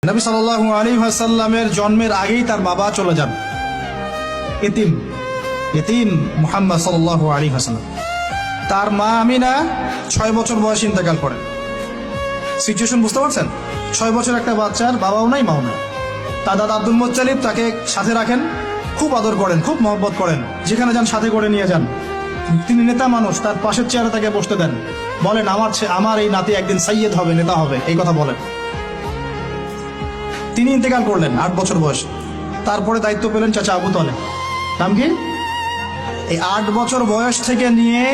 নবী সাল্লাল্লাহু আলাইহি ওয়াসাল্লামের জন্মের আগেই তার বাবা চলে যান, ইতিম মুহাম্মদ সাল্লাল্লাহু আলাইহি ওয়াসাল্লাম। তার মা আমিনা 6 বছর বয়সে ইন্তেকাল করেন। সিচুয়েশন বুঝতে পারছেন? 6 বছর একটা বাচ্চার বাবাও নাই মাও নাই। তার দাদা আব্দুল মুত্তালিব তাকে সাথে রাখেন, খুব আদর করেন, খুব মহব্বত করেন, যেখানে যান সাথে করে নিয়ে যান। তিনি নেতা মানুষ, তার পাশের চেয়ারে তাকে বসতে দেন, বলেন আমার এই নাতি একদিন সাইয়্যেদ হবে, নেতা হবে, এই কথা বলেন। তিনি ইন্তেকাল করলেন 8 বছর বয়সে। তারপরে দায়িত্ব পেলেন চাচা আবু তালেব। নাম কি? এই 8 বছর বয়স থেকে নিয়ে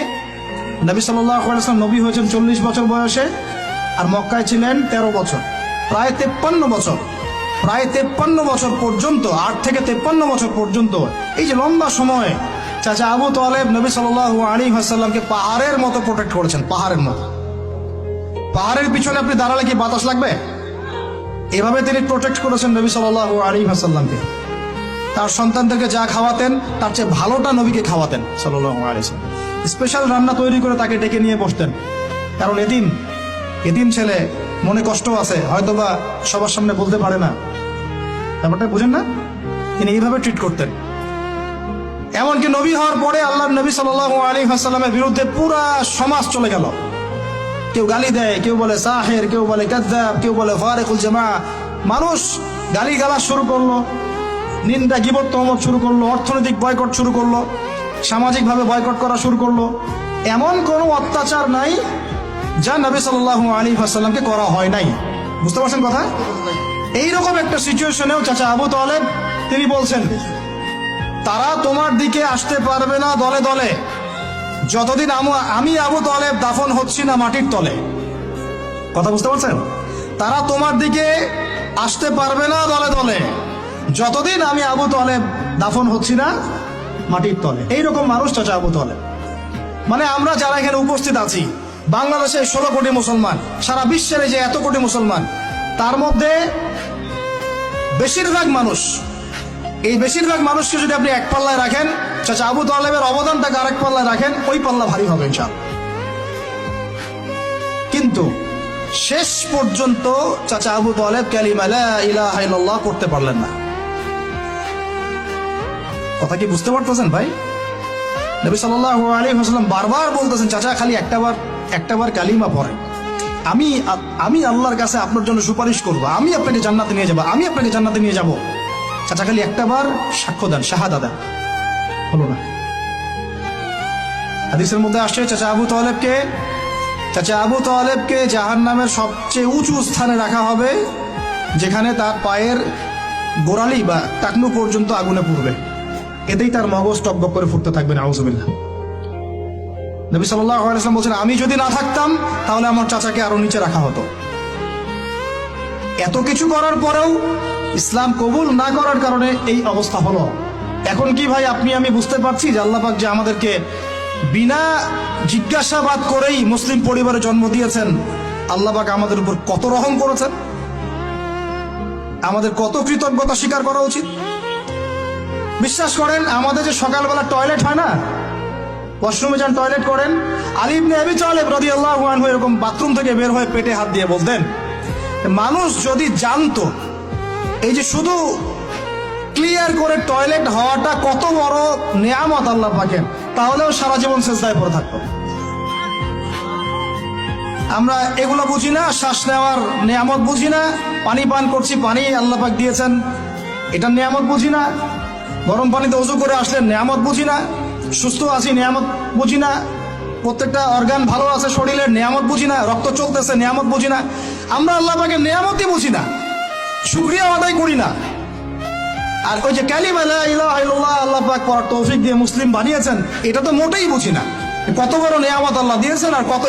নবী সাল্লাল্লাহু আলাইহি ওয়াসাল্লাম নবী হয়েছেন 40 বছর বয়সে, আর মক্কায় ছিলেন 13 বছর, প্রায় 53 বছর। প্রায় 53 বছর পর্যন্ত, 8 থেকে 53 বছর পর্যন্ত এই যে লম্বা সময় চাচা আবু তালেব নবী সাল্লাল্লাহু আলাইহি ওয়াসাল্লামকে পাহাড়ের মতো প্রোটেক্ট করেছেন, পাহাড়ের মতো। পাহাড়ের পিছনে আপনি দাঁড়ালে কি বাতাস লাগবে? এভাবে তিনি প্রোটেক্ট করেছেন নবী সাল্লাল্লাহু আলাইহি ওয়াসাল্লামকে। তার সন্তানদেরকে যা খাওয়াতেন তার চেয়ে ভালোটা নবীকে খাওয়াতেন সাল্লাল্লাহু আলাইহি ওয়াসাল্লাম। স্পেশাল রান্না তৈরি করে তাকে ডেকে নিয়ে বসতেন, কারণ এতিম ছেলে, মনে কষ্ট আছে, হয়তোবা সবার সামনে বলতে পারে না, ব্যাপারটা বুঝেন না? তিনি এইভাবে ট্রিট করতেন। এমনকি নবী হওয়ার পরে আল্লাহর নবী সাল্লাল্লাহু আলাইহি ওয়াসাল্লামের বিরুদ্ধে পুরা সমাজ চলে গেল। কেউ গালি দেয়, কেউ বলে সাহের, কেউ বলে কাযযাব, কেউ বলে ফারিকুল জামা। মানুষ গালি গালা শুরু করলো, নিন্দা গীবত তহমত শুরু করলো, অর্থনৈতিক বয়কট শুরু করলো, সামাজিকভাবে বয়কট করা শুরু করলো। এমন কোনো অত্যাচার নাই যা নবী সাল্লাল্লাহু আলাইহি ওয়াসাল্লামকে করা হয় নাই। বুঝতে পারছেন কথা? এইরকম একটা সিচুয়েশনেও চাচা আবু তালেব তিনি বলছেন, তারা তোমার দিকে আসতে পারবে না দলে দলে যতদিন আমি আবু তালেব দাফন হচ্ছি না মাটির তলে। কথা বুঝতে পারছেন? তারা তোমার দিকে আসতে পারবে না দলে দলে যতদিন আমি আবু তালেব দাফন হচ্ছি না মাটির তলে। এইরকম মানুষ চাচা আবু তালেব। মানে আমরা যারা এখানে উপস্থিত আছি, বাংলাদেশে 16 কোটি মুসলমান, সারা বিশ্বের যে এত কোটি মুসলমান, তার মধ্যে বেশিরভাগ মানুষকে যদি আপনি এক পাল্লায় রাখেন, চাচা আবু তালেবের অবদানটাকে আরেক পাল্লায় রাখেন, ওই পাল্লা ভারী হবে ইনশাআল্লাহ। কিন্তু শেষ পর্যন্ত চাচা আবু তালেব কালিমা লা ইলাহা ইল্লাল্লাহ করতে পারলেন না। কথা কি বুঝতে পারতেছেন ভাই? নবী সাল্লাল্লাহু আলাইহি ওয়াসাল্লাম বারবার বলতেছেন, চাচা খালি একটাবার কালিমা পড়েন, আমি আল্লাহর কাছে আপনার জন্য সুপারিশ করব, আমি আপনাকে জান্নাতে নিয়ে যাব, চাচা খালি একটাবার সাক্ষ্য দেন, শাহাদা দেন। হলো না। হাদিসের মধ্যে আসছে চাচা আবু তালেবকে জাহান্নামের সবচেয়ে উঁচু স্থানে রাখা হবে, যেখানে তার পায়ের গোড়ালি বা টাকনু পর্যন্ত আগুনে পুড়বে, এতেই তার মগজ টকবক করে ফুটতে থাকবে। নাউযুবিল্লাহ। নবী সাল্লাল্লাহু আলাইহি ওয়াসাল্লাম বলেছেন, আমি যদি না থাকতাম তাহলে আমার চাচাকে আরো নিচে রাখা হতো। এত কিছু করার পরেও ইসলাম কবুল না করার কারণে এই অবস্থা হলো। এখন কি ভাই আমি বুঝতে পারছি যে আল্লাহ পাক যে আমাদেরকে বিনা জিজ্ঞাসাবাদ করেই মুসলিম পরিবারে জন্ম দিয়েছেন, আল্লাহ পাক আমাদের উপর কত রহম করেছেন, আমাদের কত কৃতজ্ঞতা স্বীকার করা উচিত। বিশ্বাস করেন, আমাদের যে সকালবেলা টয়লেট হয় না, ওয়াশরুমে যান, টয়লেট করেন, আলী ইবনে আবি তালেব রাদিয়াল্লাহু আনহু এরকম বাথরুম থেকে বের হয়ে পেটে হাত দিয়ে বলতেন, মানুষ যদি জানতো এই যে শুধু ক্লিয়ার করে টয়লেট হওয়াটা কত বড় নেয়ামত আল্লাহ পাকের, তাহলেও সারা জীবন সিজদায় পড়ে থাকতো। আমরা এগুলো বুঝি না, শ্বাস নেওয়ার নেয়ামত বুঝি না, পানি পান করছি, পানি আল্লাহ পাক দিয়েছেন, এটা নেয়ামত বুঝি না, গরম পানিতে ওযু করে আসলে নেয়ামত বুঝি না, সুস্থ আছি নেয়ামত বুঝি না, প্রত্যেকটা অর্গান ভালো আছে শরীরের নেয়ামত বুঝি না, রক্ত চলতেছে নেয়ামত বুঝি না। আমরা আল্লাহ পাকের নেয়ামতই বুঝি না, শুকরিয়া আদায় করি না। আর ওই যে কালিমা লা ইলাহা ইল্লাল্লাহ আল্লাহ পাক পড়ার তৌফিক দিয়ে মুসলিম বানিয়েছেন, এটা তো মোটেই বুঝি না। কত বড় নেয়ামত আল্লাহ দিয়েছেন আর কত